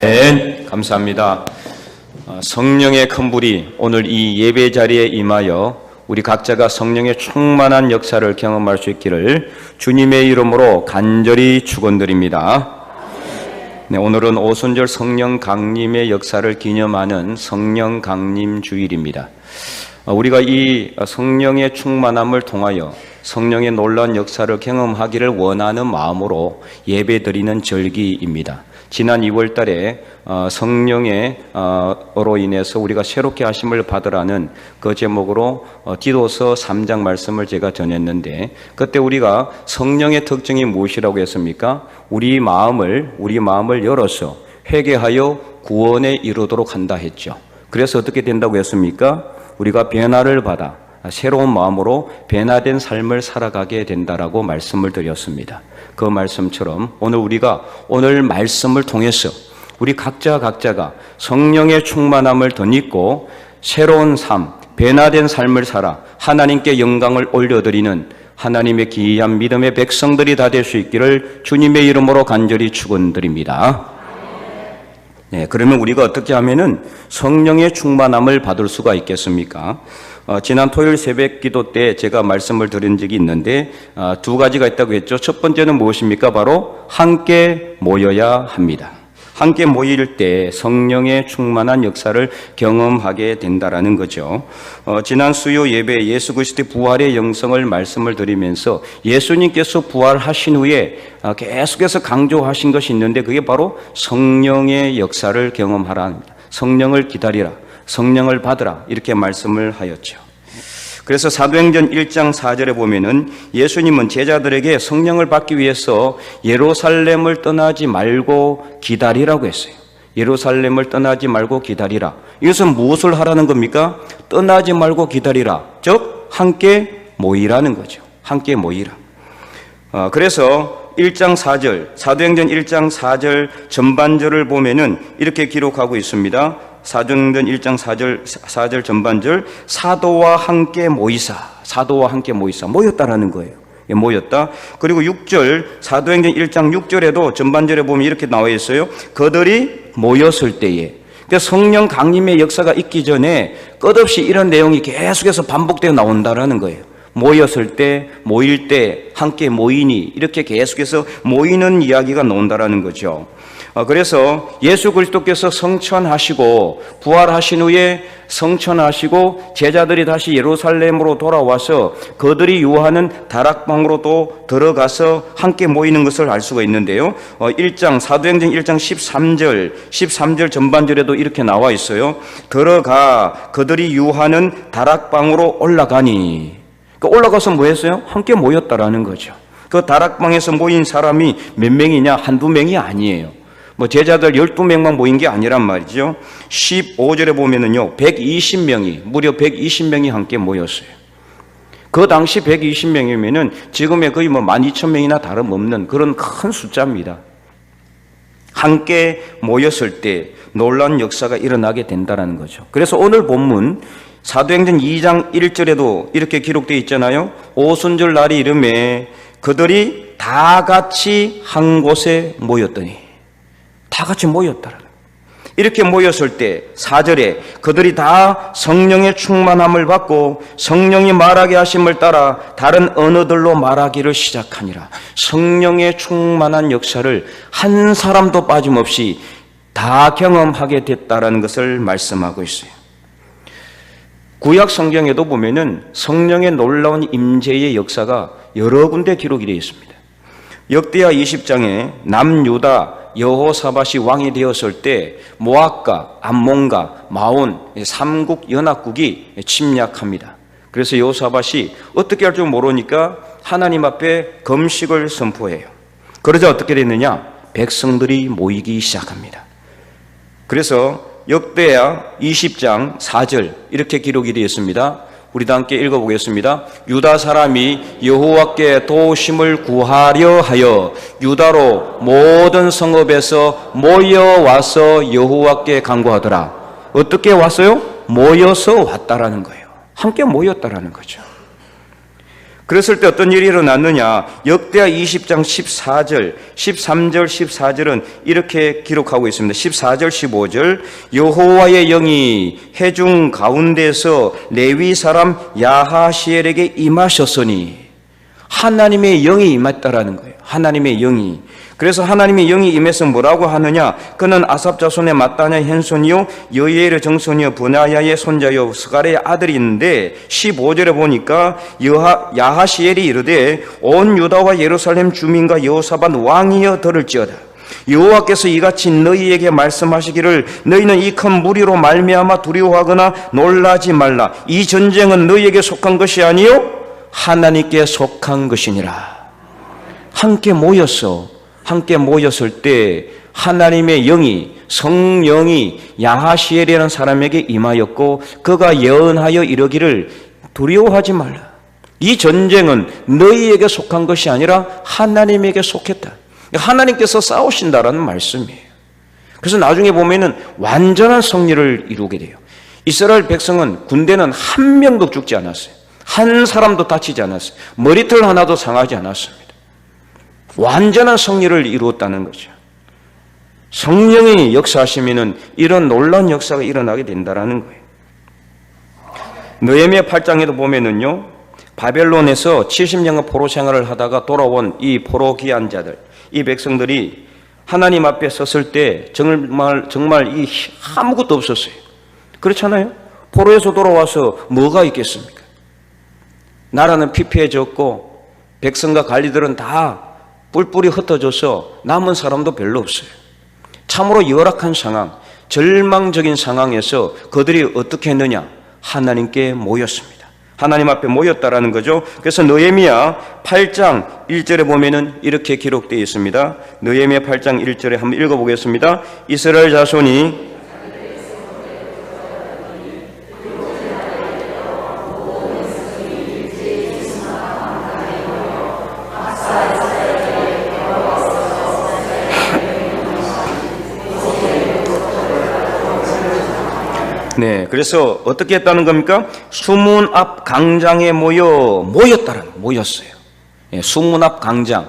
네, 감사합니다. 성령의 큰 불이 오늘 이 예배 자리에 임하여 우리 각자가 성령의 충만한 역사를 경험할 수 있기를 주님의 이름으로 간절히 축원드립니다. 네, 오늘은 오순절 성령 강림의 역사를 기념하는 성령 강림 주일입니다. 우리가 이 성령의 충만함을 통하여 성령의 놀라운 역사를 경험하기를 원하는 마음으로 예배드리는 절기입니다. 지난 2월 달에 성령의로 인해서 우리가 새롭게 하심을 받으라는 그 제목으로 디도서 3장 말씀을 제가 전했는데, 그때 우리가 성령의 특징이 무엇이라고 했습니까? 우리 마음을 열어서 회개하여 구원에 이르도록 한다 했죠. 그래서 어떻게 된다고 했습니까? 우리가 변화를 받아 새로운 마음으로 변화된 삶을 살아가게 된다라고 말씀을 드렸습니다. 그 말씀처럼 우리가 오늘 말씀을 통해서 우리 각자가 성령의 충만함을 덧입고 새로운 삶, 변화된 삶을 살아 하나님께 영광을 올려드리는 하나님의 귀한 믿음의 백성들이 다 될 수 있기를 주님의 이름으로 간절히 축원드립니다. 네, 그러면 우리가 어떻게 하면은 성령의 충만함을 받을 수가 있겠습니까? 지난 토요일 새벽 기도 때 제가 말씀을 드린 적이 있는데 두 가지가 있다고 했죠. 첫 번째는 무엇입니까? 바로 함께 모여야 합니다. 함께 모일 때 성령의 충만한 역사를 경험하게 된다라는 거죠. 지난 수요 예배 예수 그리스도의 부활의 영성을 말씀을 드리면서 예수님께서 부활하신 후에 계속해서 강조하신 것이 있는데, 그게 바로 성령의 역사를 경험하라 합니다. 성령을 기다리라, 성령을 받으라, 이렇게 말씀을 하였죠. 그래서 사도행전 1장 4절에 보면은 예수님은 제자들에게 성령을 받기 위해서 예루살렘을 떠나지 말고 기다리라고 했어요. 예루살렘을 떠나지 말고 기다리라. 이것은 무엇을 하라는 겁니까? 떠나지 말고 기다리라. 즉 함께 모이라는 거죠. 함께 모이라. 그래서 1장 4절, 사도행전 1장 4절 전반절을 보면은 이렇게 기록하고 있습니다. 사도행전 1장 4절 전반절, 사도와 함께 모이사 모였다라는 거예요. 모였다. 그리고 6절, 사도행전 1장 6절에도 전반절에 보면 이렇게 나와 있어요. 그들이 모였을 때에. 그러니까 성령 강림의 역사가 있기 전에 끝없이 이런 내용이 계속해서 반복되어 나온다라는 거예요. 모였을 때, 모일 때, 함께 모이니, 이렇게 계속해서 모이는 이야기가 나온다라는 거죠. 그래서 예수 그리스도께서 성천하시고 부활하신 후에 성천하시고 제자들이 다시 예루살렘으로 돌아와서 그들이 유하는 다락방으로 또 들어가서 함께 모이는 것을 알 수가 있는데요. 사도행전 1장 13절 전반절에도 이렇게 나와 있어요. 들어가 그들이 유하는 다락방으로 올라가니. 올라가서 뭐 했어요? 함께 모였다라는 거죠. 그 다락방에서 모인 사람이 몇 명이냐? 한두 명이 아니에요. 제자들 12명만 모인 게 아니란 말이죠. 15절에 보면은요, 무려 120명이 함께 모였어요. 그 당시 120명이면은 지금의 거의 12,000명이나 다름없는 그런 큰 숫자입니다. 함께 모였을 때 놀라운 역사가 일어나게 된다는 거죠. 그래서 오늘 본문 사도행전 2장 1절에도 이렇게 기록되어 있잖아요. 오순절 날이 이름에 그들이 다 같이 한 곳에 모였더니, 다 같이 모였다라는 거예요. 이렇게 모였을 때 4절에 그들이 다 성령의 충만함을 받고 성령이 말하게 하심을 따라 다른 언어들로 말하기를 시작하니라. 성령의 충만한 역사를 한 사람도 빠짐없이 다 경험하게 됐다라는 것을 말씀하고 있어요. 구약 성경에도 보면은 성령의 놀라운 임재의 역사가 여러 군데 기록이 되어 있습니다. 역대하 20장에 남유다 여호사밧이 왕이 되었을 때 모압과 암몬과 마온 3국 연합국이 침략합니다. 그래서 여호사밧이 어떻게 할 줄 모르니까 하나님 앞에 금식을 선포해요. 그러자 어떻게 됐느냐? 백성들이 모이기 시작합니다. 그래서 역대하 20장 4절 이렇게 기록이 되어 있습니다. 우리도 함께 읽어보겠습니다. 유다 사람이 여호와께 도우심을 구하려 하여 유다로 모든 성읍에서 모여와서 여호와께 간구하더라. 어떻게 왔어요? 모여서 왔다라는 거예요. 함께 모였다라는 거죠. 그랬을 때 어떤 일이 일어났느냐? 역대하 20장 14절, 13절, 14절은 이렇게 기록하고 있습니다. 14절, 15절 여호와의 영이 회중 가운데서 레위 사람 야하시엘에게 임하셨으니, 하나님의 영이 임했다라는 거예요. 하나님의 영이. 그래서 하나님의 영이 임해서 뭐라고 하느냐? 그는 아삽 자손의 마따냐의 hen손이요 여이엘의 정손이요 브나야의 손자요 스가랴의 아들인데, 15절에 보니까 야하시엘이 이르되 온 유다와 예루살렘 주민과 여호사밧 왕이여 들을지어다. 여호와께서 이같이 너희에게 말씀하시기를 너희는 이 큰 무리로 말미암아 두려워하거나 놀라지 말라. 이 전쟁은 너희에게 속한 것이 아니요 하나님께 속한 것이니라. 함께 모였을 때 하나님의 영이, 성령이 야하시엘이라는 사람에게 임하였고, 그가 예언하여 이르기를 두려워하지 말라. 이 전쟁은 너희에게 속한 것이 아니라 하나님에게 속했다. 하나님께서 싸우신다라는 말씀이에요. 그래서 나중에 보면은 완전한 승리를 이루게 돼요. 이스라엘 백성은, 군대는 한 명도 죽지 않았어요. 한 사람도 다치지 않았어요. 머리털 하나도 상하지 않았습니다. 완전한 승리를 이루었다는 거죠. 성령이 역사하시면은 이런 놀라운 역사가 일어나게 된다라는 거예요. 느헤미야 8장에도 보면은요, 바벨론에서 70년간 포로 생활을 하다가 돌아온 이 포로 귀한 자들, 이 백성들이 하나님 앞에 섰을 때 정말 이 아무것도 없었어요. 그렇잖아요? 포로에서 돌아와서 뭐가 있겠습니까? 나라는 피폐해졌고 백성과 관리들은 다 뿔뿔이 흩어져서 남은 사람도 별로 없어요. 참으로 열악한 상황, 절망적인 상황에서 그들이 어떻게 했느냐? 하나님께 모였습니다. 하나님 앞에 모였다라는 거죠. 그래서 느헤미야 8장 1절에 보면은 이렇게 기록되어 있습니다. 느헤미야 8장 1절에 한번 읽어보겠습니다. 이스라엘 자손이 네, 그래서 어떻게 했다는 겁니까? 수문 앞 광장에 모였어요. 예, 수문 앞 광장.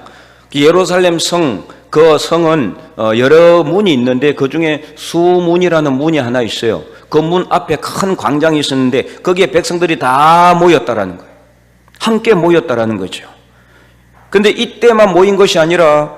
예루살렘 성, 그 성은 여러 문이 있는데 그 중에 수문이라는 문이 하나 있어요. 그 문 앞에 큰 광장이 있었는데 거기에 백성들이 다 모였다라는 거예요. 함께 모였다라는 거죠. 근데 이때만 모인 것이 아니라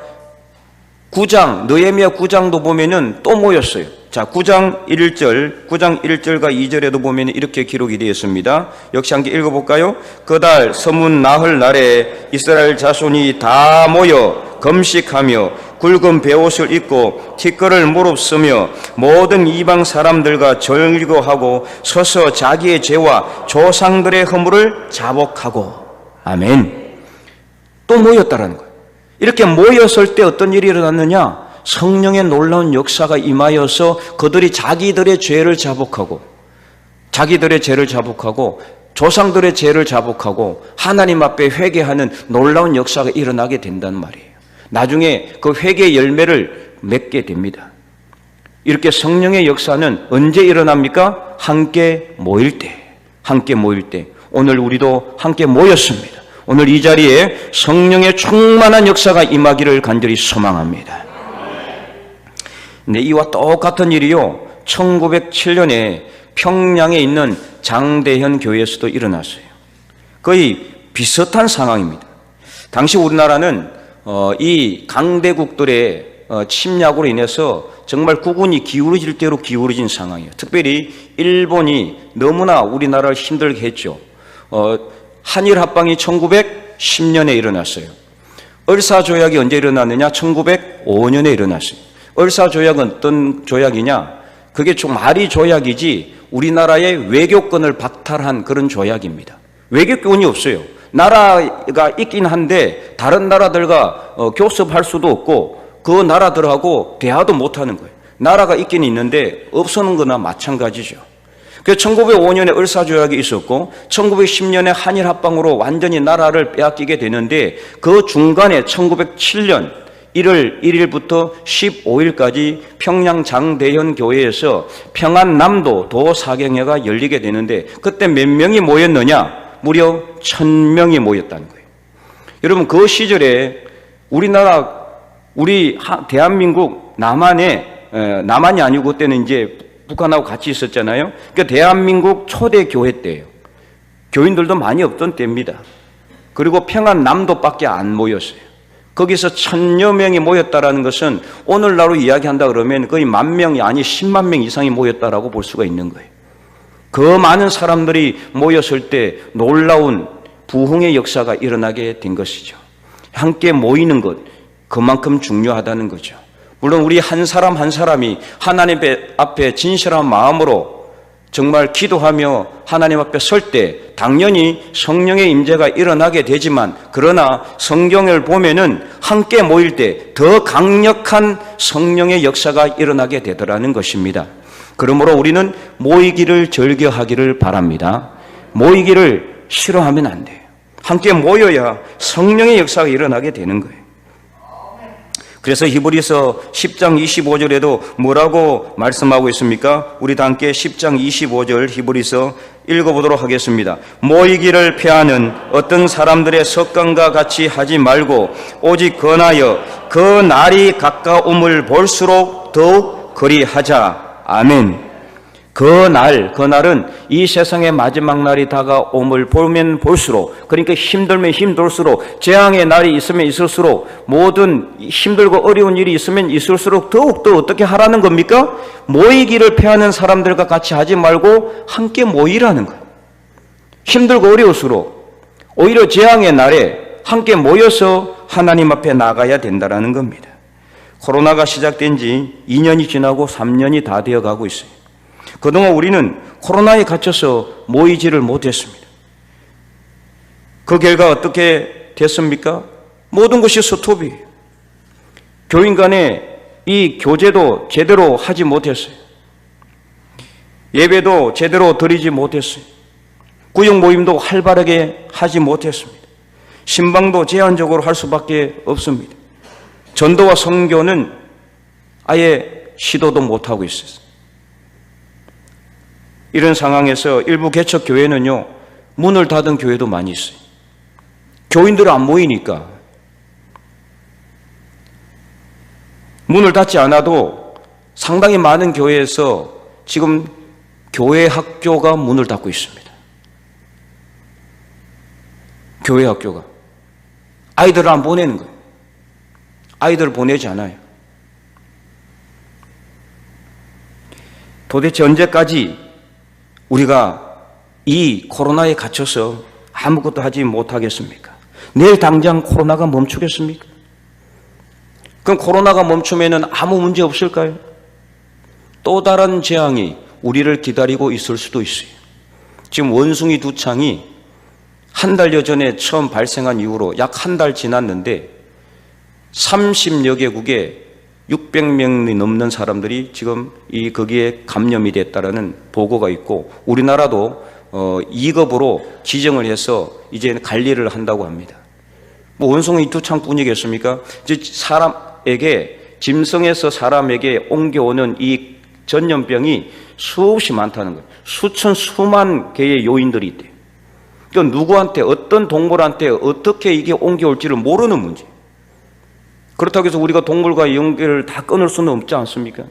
9장, 느헤미야 9장도 보면은 또 모였어요. 자, 9장 1절과 2절에도 보면 이렇게 기록이 되어 있습니다. 역시 함께 읽어볼까요? 그달 서문 나흘 날에 이스라엘 자손이 다 모여 금식하며 굵은 베옷을 입고 티끌을 무릅쓰며 모든 이방 사람들과 절기하고 서서 자기의 죄와 조상들의 허물을 자복하고. 아멘. 또 모였다라는 거예요. 이렇게 모였을 때 어떤 일이 일어났느냐? 성령의 놀라운 역사가 임하여서 그들이 자기들의 죄를 자복하고 조상들의 죄를 자복하고 하나님 앞에 회개하는 놀라운 역사가 일어나게 된단 말이에요. 나중에 그 회개의 열매를 맺게 됩니다. 이렇게 성령의 역사는 언제 일어납니까? 함께 모일 때. 오늘 우리도 함께 모였습니다. 오늘 이 자리에 성령의 충만한 역사가 임하기를 간절히 소망합니다. 근데 이와 똑같은 일이요, 1907년에 평양에 있는 장대현 교회에서도 일어났어요. 거의 비슷한 상황입니다. 당시 우리나라는 이 강대국들의 침략으로 인해서 정말 국운이 기울어질 대로 기울어진 상황이에요. 특별히 일본이 너무나 우리나라를 힘들게 했죠. 한일 합방이 1910년에 일어났어요. 을사조약이 언제 일어났느냐? 1905년에 일어났어요. 을사조약은 어떤 조약이냐? 그게 좀 말이 조약이지 우리나라의 외교권을 박탈한 그런 조약입니다. 외교권이 없어요. 나라가 있긴 한데 다른 나라들과 교섭할 수도 없고 그 나라들하고 대화도 못하는 거예요. 나라가 있긴 있는데 없어는 거나 마찬가지죠. 그래서 1905년에 을사조약이 있었고 1910년에 한일합방으로 완전히 나라를 빼앗기게 되는데 그 중간에 1907년 1월 1일부터 15일까지 평양 장대현 교회에서 평안남도 도사경회가 열리게 되는데 그때 몇 명이 모였느냐? 무려 1000명이 모였다는 거예요. 여러분, 그 시절에 우리나라, 대한민국 남한이 아니고 그때는 이제 북한하고 같이 있었잖아요. 그러니까 대한민국 초대 교회 때예요. 교인들도 많이 없던 때입니다. 그리고 평안남도밖에 안 모였어요. 거기서 1000여 명이 모였다라는 것은 오늘날로 이야기한다 그러면 거의 10,000명이 아니 10만 명 이상이 모였다라고 볼 수가 있는 거예요. 그 많은 사람들이 모였을 때 놀라운 부흥의 역사가 일어나게 된 것이죠. 함께 모이는 것, 그만큼 중요하다는 거죠. 물론 우리 한 사람 한 사람이 하나님 앞에 진실한 마음으로 정말 기도하며 하나님 앞에 설 때 당연히 성령의 임재가 일어나게 되지만, 그러나 성경을 보면은 함께 모일 때 더 강력한 성령의 역사가 일어나게 되더라는 것입니다. 그러므로 우리는 모이기를 즐겨하기를 바랍니다. 모이기를 싫어하면 안 돼요. 함께 모여야 성령의 역사가 일어나게 되는 거예요. 그래서 히브리서 10장 25절에도 뭐라고 말씀하고 있습니까? 우리 다 함께 10장 25절 히브리서 읽어보도록 하겠습니다. 모이기를 패하는 어떤 사람들의 습관과 같이 하지 말고 오직 권하여 그 날이 가까움을 볼수록 더욱 그리하자. 아멘. 그날은 이 세상의 마지막 날이 다가옴을 보면 볼수록, 그러니까 힘들면 힘들수록, 재앙의 날이 있으면 있을수록, 모든 힘들고 어려운 일이 있으면 있을수록 더욱더 어떻게 하라는 겁니까? 모이기를 패하는 사람들과 같이 하지 말고 함께 모이라는 거예요. 힘들고 어려울수록 오히려 재앙의 날에 함께 모여서 하나님 앞에 나가야 된다는 겁니다. 코로나가 시작된 지 2년이 지나고 3년이 다 되어가고 있어요. 그동안 우리는 코로나에 갇혀서 모이지를 못했습니다. 그 결과 어떻게 됐습니까? 모든 것이 스톱이에요. 교인 간에 이 교제도 제대로 하지 못했어요. 예배도 제대로 드리지 못했어요. 구역 모임도 활발하게 하지 못했습니다. 신방도 제한적으로 할 수밖에 없습니다. 전도와 선교는 아예 시도도 못하고 있었어요. 이런 상황에서 일부 개척 교회는요, 문을 닫은 교회도 많이 있어요. 교인들은 안 모이니까. 문을 닫지 않아도 상당히 많은 교회에서 지금 교회 학교가 문을 닫고 있습니다. 교회 학교가. 아이들을 안 보내는 거예요. 아이들을 보내지 않아요. 도대체 언제까지 우리가 이 코로나에 갇혀서 아무것도 하지 못하겠습니까? 내일 당장 코로나가 멈추겠습니까? 그럼 코로나가 멈추면 아무 문제 없을까요? 또 다른 재앙이 우리를 기다리고 있을 수도 있어요. 지금 원숭이 두 창이 한 달여 전에 처음 발생한 이후로 약 한 달 지났는데 30여 개국에 600명이 넘는 사람들이 지금 거기에 감염이 됐다라는 보고가 있고, 우리나라도 2급으로 지정을 해서 이제 관리를 한다고 합니다. 뭐 원숭이 두 창뿐이겠습니까? 사람에게, 짐승에서 사람에게 옮겨오는 이 전염병이 수없이 많다는 거예요. 수만 개의 요인들이 있대요. 그러니까 누구한테, 어떤 동물한테 어떻게 이게 옮겨올지를 모르는 문제. 그렇다고 해서 우리가 동물과의 연결을 다 끊을 수는 없지 않습니까?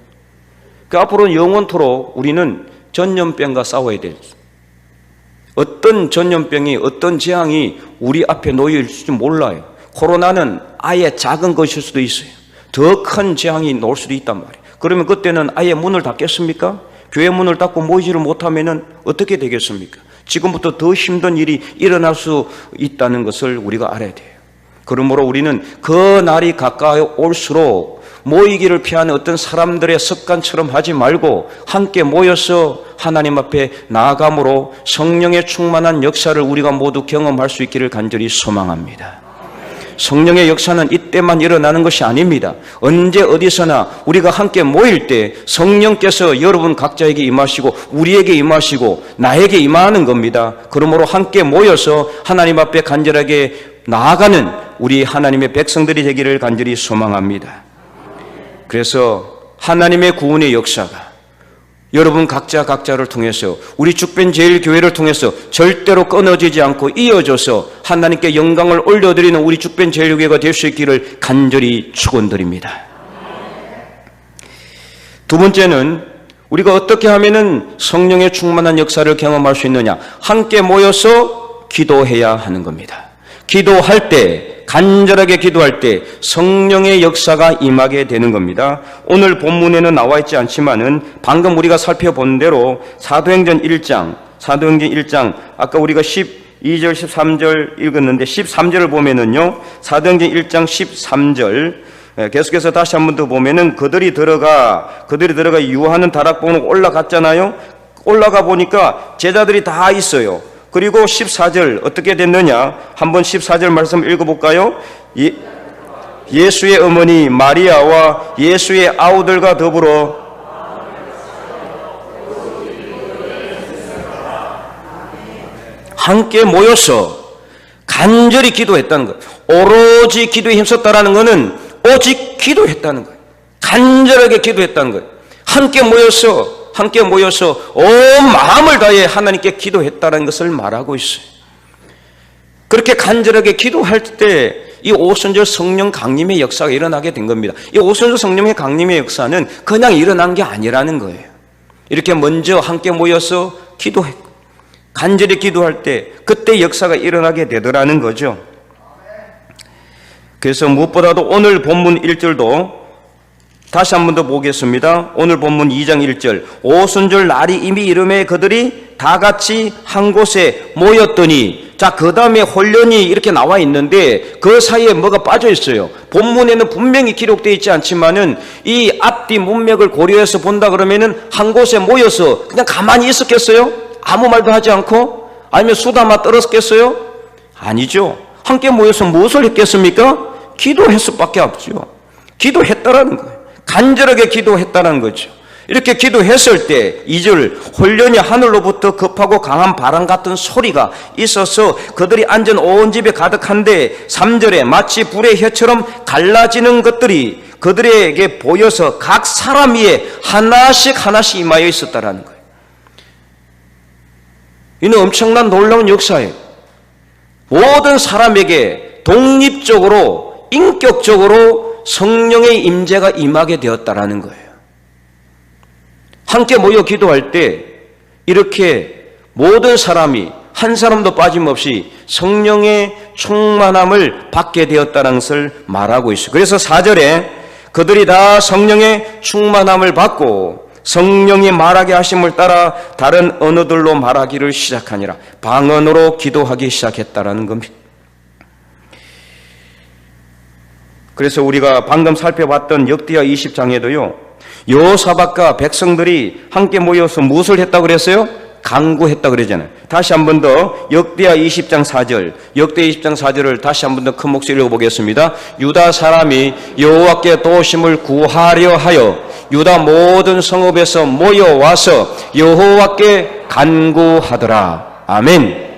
앞으로는 영원토록 우리는 전염병과 싸워야 돼요. 어떤 전염병이, 어떤 재앙이 우리 앞에 놓여있을지 몰라요. 코로나는 아예 작은 것일 수도 있어요. 더 큰 재앙이 놓을 수도 있단 말이에요. 그러면 그때는 아예 문을 닫겠습니까? 교회 문을 닫고 모이지를 못하면 어떻게 되겠습니까? 지금부터 더 힘든 일이 일어날 수 있다는 것을 우리가 알아야 돼요. 그러므로 우리는 그 날이 가까이 올수록 모이기를 피하는 어떤 사람들의 습관처럼 하지 말고 함께 모여서 하나님 앞에 나아감으로 성령의 충만한 역사를 우리가 모두 경험할 수 있기를 간절히 소망합니다. 성령의 역사는 이때만 일어나는 것이 아닙니다. 언제 어디서나 우리가 함께 모일 때 성령께서 여러분 각자에게 임하시고 우리에게 임하시고 나에게 임하는 겁니다. 그러므로 함께 모여서 하나님 앞에 간절하게 나아가는 우리 하나님의 백성들이 되기를 간절히 소망합니다. 그래서 하나님의 구원의 역사가 여러분 각자를 통해서 우리 죽변제일교회를 통해서 절대로 끊어지지 않고 이어져서 하나님께 영광을 올려드리는 우리 죽변제일교회가 될 수 있기를 간절히 축원드립니다. 두 번째는 우리가 어떻게 하면은 성령의 충만한 역사를 경험할 수 있느냐? 함께 모여서 기도해야 하는 겁니다. 기도할 때, 간절하게 기도할 때 성령의 역사가 임하게 되는 겁니다. 오늘 본문에는 나와 있지 않지만은 방금 우리가 살펴본 대로 사도행전 1장 아까 우리가 12절 13절 읽었는데 13절을 보면은요, 사도행전 1장 13절 계속해서 다시 한 번 더 보면은 그들이 들어가 유하는 다락방으로 올라갔잖아요. 올라가 보니까 제자들이 다 있어요. 그리고 14절 어떻게 됐느냐? 한번 14절 말씀 읽어볼까요? 예수의 어머니 마리아와 예수의 아우들과 더불어 함께 모여서 간절히 기도했다는 것. 오로지 기도에 힘썼다라는 것은 오직 기도했다는 거예요. 간절하게 기도했다는 거예요. 함께 모여서 온 마음을 다해 하나님께 기도했다는 것을 말하고 있어요. 그렇게 간절하게 기도할 때 이 오순절 성령 강림의 역사가 일어나게 된 겁니다. 이 오순절 성령의 강림의 역사는 그냥 일어난 게 아니라는 거예요. 이렇게 먼저 함께 모여서 기도했고 간절히 기도할 때 그때 역사가 일어나게 되더라는 거죠. 그래서 무엇보다도 오늘 본문 1절도 다시 한 번 더 보겠습니다. 오늘 본문 2장 1절 오순절 날이 이미 이름에 그들이 다 같이 한 곳에 모였더니, 자, 그 다음에 혼련이 이렇게 나와 있는데 그 사이에 뭐가 빠져 있어요. 본문에는 분명히 기록되어 있지 않지만은 이 앞뒤 문맥을 고려해서 본다 그러면은 한 곳에 모여서 그냥 가만히 있었겠어요? 아무 말도 하지 않고? 아니면 수다마 떨었겠어요? 아니죠. 함께 모여서 무엇을 했겠습니까? 기도할 수밖에 없죠. 기도했다라는 거예요. 간절하게 기도했다는 거죠. 이렇게 기도했을 때 2절 혼련이 하늘로부터 급하고 강한 바람 같은 소리가 있어서 그들이 앉은 온 집에 가득한데 3절에 마치 불의 혀처럼 갈라지는 것들이 그들에게 보여서 각 사람 위에 하나씩 임하여 있었다라는 거예요. 이는 엄청난 놀라운 역사예요. 모든 사람에게 독립적으로 인격적으로 성령의 임재가 임하게 되었다라는 거예요. 함께 모여 기도할 때 이렇게 모든 사람이 한 사람도 빠짐없이 성령의 충만함을 받게 되었다는 것을 말하고 있어요. 그래서 4절에 그들이 다 성령의 충만함을 받고 성령이 말하게 하심을 따라 다른 언어들로 말하기를 시작하니라. 방언으로 기도하기 시작했다라는 겁니다. 그래서 우리가 방금 살펴봤던 역대하 20장에도요, 여호사밧과 백성들이 함께 모여서 무엇을 했다고 그랬어요? 간구했다고 그러잖아요. 다시 한 번 더 역대하 20장 4절, 역대하 20장 4절을 다시 한 번 더 큰 목소리로 읽어보겠습니다. 유다 사람이 여호와께 도심을 구하려 하여 유다 모든 성읍에서 모여와서 여호와께 간구하더라. 아멘.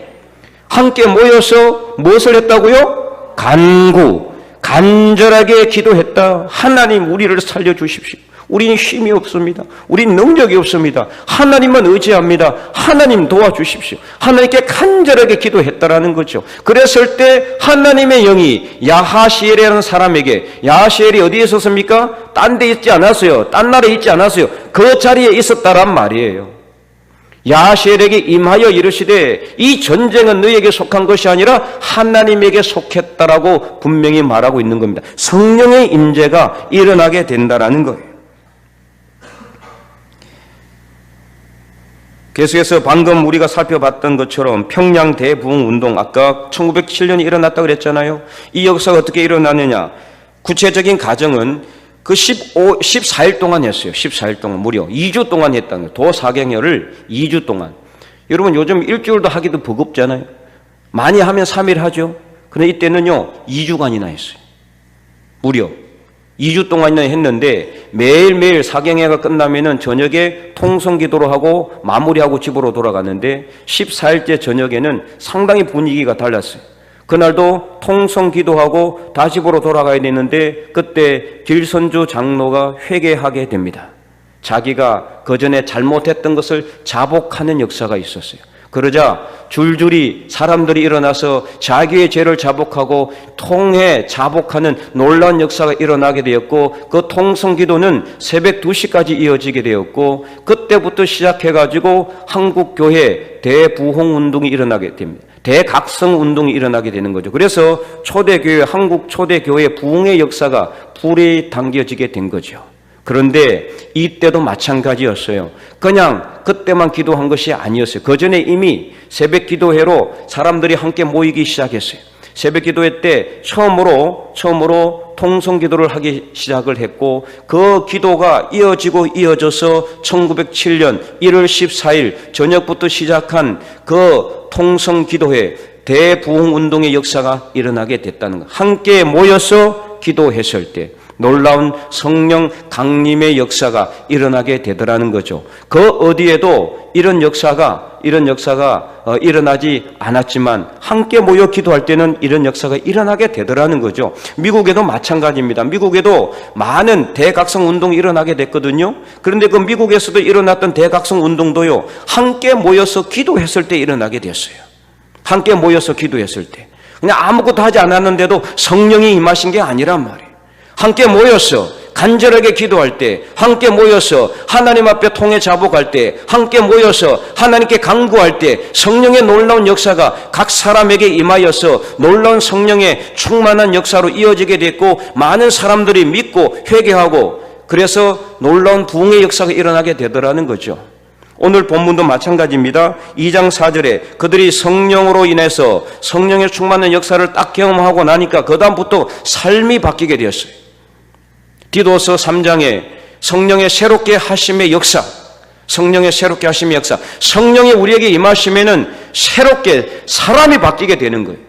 함께 모여서 무엇을 했다고요? 간절하게 기도했다. 하나님, 우리를 살려주십시오. 우리는 힘이 없습니다. 우리는 능력이 없습니다. 하나님만 의지합니다. 하나님 도와주십시오. 하나님께 간절하게 기도했다라는 거죠. 그랬을 때 하나님의 영이 야하시엘이라는 사람에게, 야하시엘이 어디에 있었습니까? 딴 데 있지 않았어요. 딴 나라에 있지 않았어요. 그 자리에 있었다란 말이에요. 야하시엘에게 임하여 이르시되 이 전쟁은 너에게 속한 것이 아니라 하나님에게 속했다라고 분명히 말하고 있는 겁니다. 성령의 임재가 일어나게 된다라는 거예요. 계속해서 방금 우리가 살펴봤던 것처럼 평양 대부흥운동, 아까 1907년에 일어났다고 그랬잖아요. 이 역사가 어떻게 일어나느냐, 구체적인 가정은 그 14일 동안 했어요. 14일 동안, 무려 2주 동안 했다는 거예요. 도사경혈을 2주 동안. 여러분, 요즘 일주일도 하기도 버겁잖아요. 많이 하면 3일 하죠. 그런데 이때는요 2주간이나 했어요. 무려 2주 동안이나 했는데 매일매일 사경회가 끝나면은 저녁에 통성기도를 하고 마무리하고 집으로 돌아갔는데 14일째 저녁에는 상당히 분위기가 달랐어요. 그날도 통성기도하고 다 집으로 돌아가야 되는데 그때 길선주 장로가 회개하게 됩니다. 자기가 그전에 잘못했던 것을 자복하는 역사가 있었어요. 그러자 줄줄이 사람들이 일어나서 자기의 죄를 자복하고 통해 자복하는 놀라운 역사가 일어나게 되었고, 그 통성기도는 새벽 2시까지 이어지게 되었고, 그때부터 시작해가지고 한국교회 대부흥운동이 일어나게 됩니다. 대각성운동이 일어나게 되는 거죠. 그래서 초대교회, 한국 초대교회 부흥의 역사가 불에 당겨지게 된 거죠. 그런데 이때도 마찬가지였어요. 그냥 그때만 기도한 것이 아니었어요. 그 전에 이미 새벽 기도회로 사람들이 함께 모이기 시작했어요. 새벽 기도회 때 처음으로 통성 기도를 하기 시작을 했고, 그 기도가 이어져서 1907년 1월 14일 저녁부터 시작한 그 통성 기도회 대부흥 운동의 역사가 일어나게 됐다는 것. 함께 모여서 기도했을 때 놀라운 성령 강림의 역사가 일어나게 되더라는 거죠. 그 어디에도 이런 역사가 일어나지 않았지만 함께 모여 기도할 때는 이런 역사가 일어나게 되더라는 거죠. 미국에도 마찬가지입니다. 미국에도 많은 대각성 운동이 일어나게 됐거든요. 그런데 그 미국에서도 일어났던 대각성 운동도요, 함께 모여서 기도했을 때 일어나게 됐어요. 함께 모여서 기도했을 때. 그냥 아무것도 하지 않았는데도 성령이 임하신 게 아니란 말이에요. 함께 모여서 간절하게 기도할 때, 함께 모여서 하나님 앞에 통해 자복할 때, 함께 모여서 하나님께 간구할 때 성령의 놀라운 역사가 각 사람에게 임하여서 놀라운 성령의 충만한 역사로 이어지게 됐고, 많은 사람들이 믿고 회개하고, 그래서 놀라운 부흥의 역사가 일어나게 되더라는 거죠. 오늘 본문도 마찬가지입니다. 2장 4절에 그들이 성령으로 인해서 성령의 충만한 역사를 딱 경험하고 나니까 그 다음부터 삶이 바뀌게 되었어요. 디도서 3장에 성령의 새롭게 하심의 역사, 성령의 새롭게 하심의 역사, 성령이 우리에게 임하시면은 새롭게 사람이 바뀌게 되는 거예요.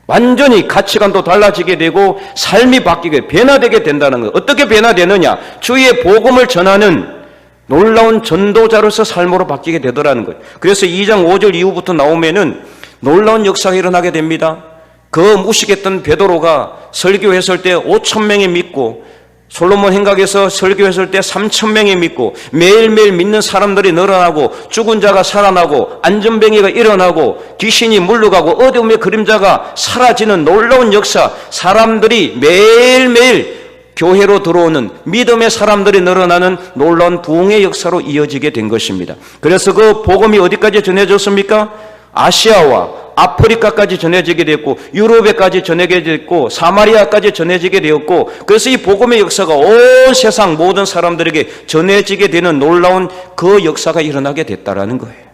완전히 가치관도 달라지게 되고 삶이 바뀌게 변화되게 된다는 거예요. 어떻게 변화되느냐? 주의 복음을 전하는 놀라운 전도자로서 삶으로 바뀌게 되더라는 거예요. 그래서 2장 5절 이후부터 나오면은 놀라운 역사가 일어나게 됩니다. 그 무식했던 베드로가 설교했을 때 5,000명이 믿고, 솔로몬 행각에서 설교했을 때 3,000명이 믿고, 매일매일 믿는 사람들이 늘어나고, 죽은 자가 살아나고, 안전병이가 일어나고, 귀신이 물러가고, 어둠의 그림자가 사라지는 놀라운 역사, 사람들이 매일매일 교회로 들어오는 믿음의 사람들이 늘어나는 놀라운 부흥의 역사로 이어지게 된 것입니다. 그래서 그 복음이 어디까지 전해졌습니까? 아시아와 아프리카까지 전해지게 됐고, 유럽에까지 전해지게 됐고, 사마리아까지 전해지게 되었고, 그래서 이 복음의 역사가 온 세상 모든 사람들에게 전해지게 되는 놀라운 그 역사가 일어나게 됐다라는 거예요.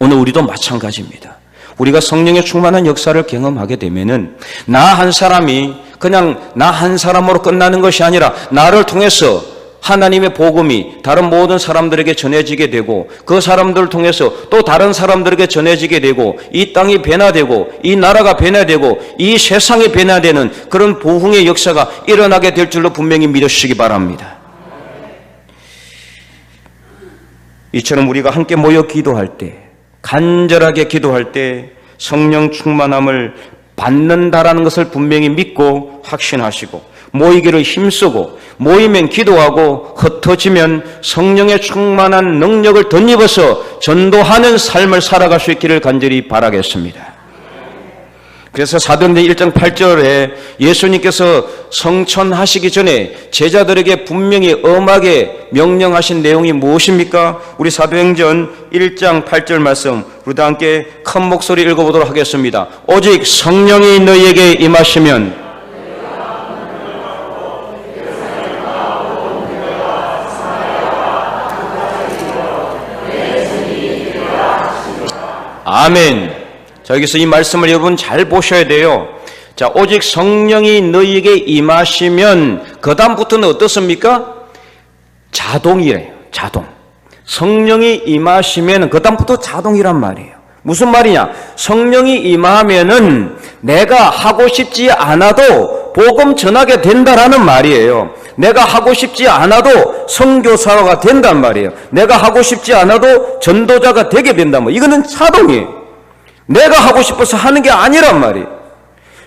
오늘 우리도 마찬가지입니다. 우리가 성령의 충만한 역사를 경험하게 되면은 나 한 사람이 그냥 나 한 사람으로 끝나는 것이 아니라 나를 통해서 하나님의 복음이 다른 모든 사람들에게 전해지게 되고, 그 사람들을 통해서 또 다른 사람들에게 전해지게 되고, 이 땅이 변화되고, 이 나라가 변화되고, 이 세상이 변화되는 그런 부흥의 역사가 일어나게 될 줄로 분명히 믿으시기 바랍니다. 이처럼 우리가 함께 모여 기도할 때, 간절하게 기도할 때 성령 충만함을 받는다라는 것을 분명히 믿고 확신하시고, 모이기를 힘쓰고, 모이면 기도하고, 흩어지면 성령의 충만한 능력을 덧입어서 전도하는 삶을 살아갈 수 있기를 간절히 바라겠습니다. 그래서 사도행전 1장 8절에 예수님께서 성천하시기 전에 제자들에게 분명히 엄하게 명령하신 내용이 무엇입니까? 우리 사도행전 1장 8절 말씀 우리 다 함께 큰 목소리 읽어보도록 하겠습니다. 오직 성령이 너희에게 임하시면 아멘. 자, 여기서 이 말씀을 여러분 잘 보셔야 돼요. 자, 오직 성령이 너희에게 임하시면 그 다음부터는 어떻습니까? 자동이래요. 자동. 성령이 임하시면 그 다음부터 자동이란 말이에요. 무슨 말이냐? 성령이 임하면은 내가 하고 싶지 않아도 복음 전하게 된다라는 말이에요. 내가 하고 싶지 않아도 선교사가 된단 말이에요. 내가 하고 싶지 않아도 전도자가 되게 된단 말이에요. 이거는 자동이에요. 내가 하고 싶어서 하는 게 아니란 말이에요.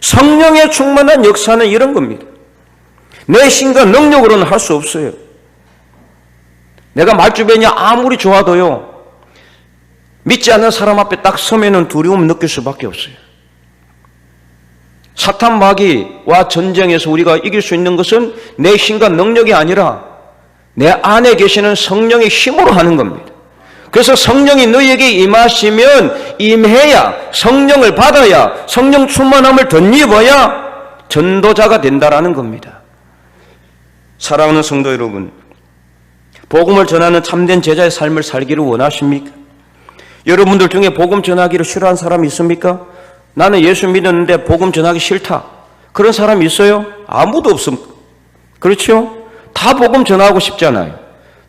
성령의 충만한 역사는 이런 겁니다. 내 힘과 능력으로는 할 수 없어요. 내가 말주변이 아무리 좋아도요, 믿지 않는 사람 앞에 딱 서면은 두려움 느낄 수밖에 없어요. 사탄 마귀와 전쟁에서 우리가 이길 수 있는 것은 내 힘과 능력이 아니라 내 안에 계시는 성령의 힘으로 하는 겁니다. 그래서 성령이 너희에게 임하시면 임해야, 성령을 받아야, 성령 충만함을 덧입어야 전도자가 된다라는 겁니다. 사랑하는 성도 여러분, 복음을 전하는 참된 제자의 삶을 살기를 원하십니까? 여러분들 중에 복음 전하기를 싫어하는 사람이 있습니까? 나는 예수 믿었는데 복음 전하기 싫다, 그런 사람이 있어요? 아무도 없습니다. 그렇죠? 다 복음 전하고 싶잖아요.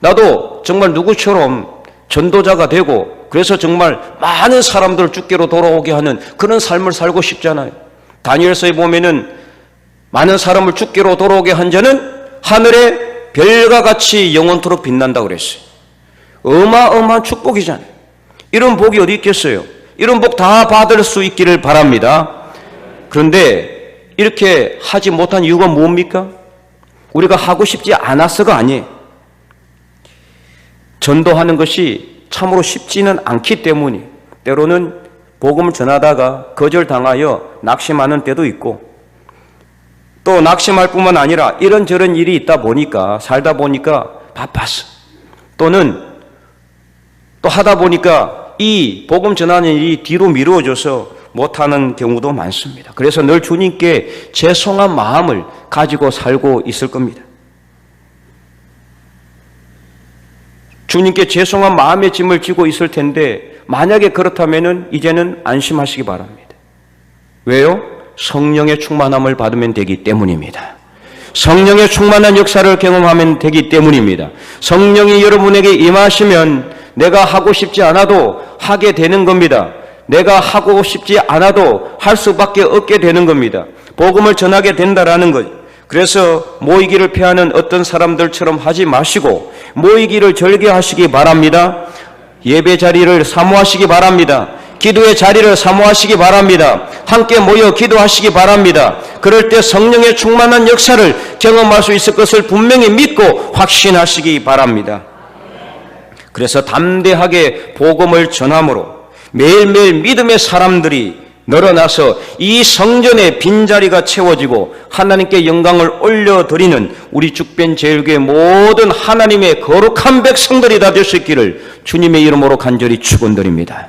나도 정말 누구처럼 전도자가 되고, 그래서 정말 많은 사람들을 주께로 돌아오게 하는 그런 삶을 살고 싶잖아요. 다니엘서에 보면은 많은 사람을 주께로 돌아오게 한 자는 하늘의 별과 같이 영원토록 빛난다고 그랬어요. 어마어마한 축복이잖아요. 이런 복이 어디 있겠어요? 이런 복 다 받을 수 있기를 바랍니다. 그런데 이렇게 하지 못한 이유가 뭡니까? 우리가 하고 싶지 않아서가 아니에요. 전도하는 것이 참으로 쉽지는 않기 때문에 때로는 복음을 전하다가 거절당하여 낙심하는 때도 있고, 또 낙심할 뿐만 아니라 이런저런 일이 있다 보니까, 살다 보니까 바빴어, 또는 또 하다 보니까 이 복음 전하는 일이 뒤로 미루어져서 못하는 경우도 많습니다. 그래서 늘 주님께 죄송한 마음을 가지고 살고 있을 겁니다. 주님께 죄송한 마음의 짐을 지고 있을 텐데, 만약에 그렇다면 이제는 안심하시기 바랍니다. 왜요? 성령의 충만함을 받으면 되기 때문입니다. 성령의 충만한 역사를 경험하면 되기 때문입니다. 성령이 여러분에게 임하시면 내가 하고 싶지 않아도 하게 되는 겁니다. 내가 하고 싶지 않아도 할 수밖에 없게 되는 겁니다. 복음을 전하게 된다라는 것. 그래서 모이기를 피하는 어떤 사람들처럼 하지 마시고 모이기를 절개하시기 바랍니다. 예배 자리를 사모하시기 바랍니다. 기도의 자리를 사모하시기 바랍니다. 함께 모여 기도하시기 바랍니다. 그럴 때 성령의 충만한 역사를 경험할 수 있을 것을 분명히 믿고 확신하시기 바랍니다. 그래서 담대하게 복음을 전함으로 매일매일 믿음의 사람들이 늘어나서 이 성전의 빈자리가 채워지고 하나님께 영광을 올려드리는 우리 죽변제일교회 모든 하나님의 거룩한 백성들이 다 될 수 있기를 주님의 이름으로 간절히 축원드립니다.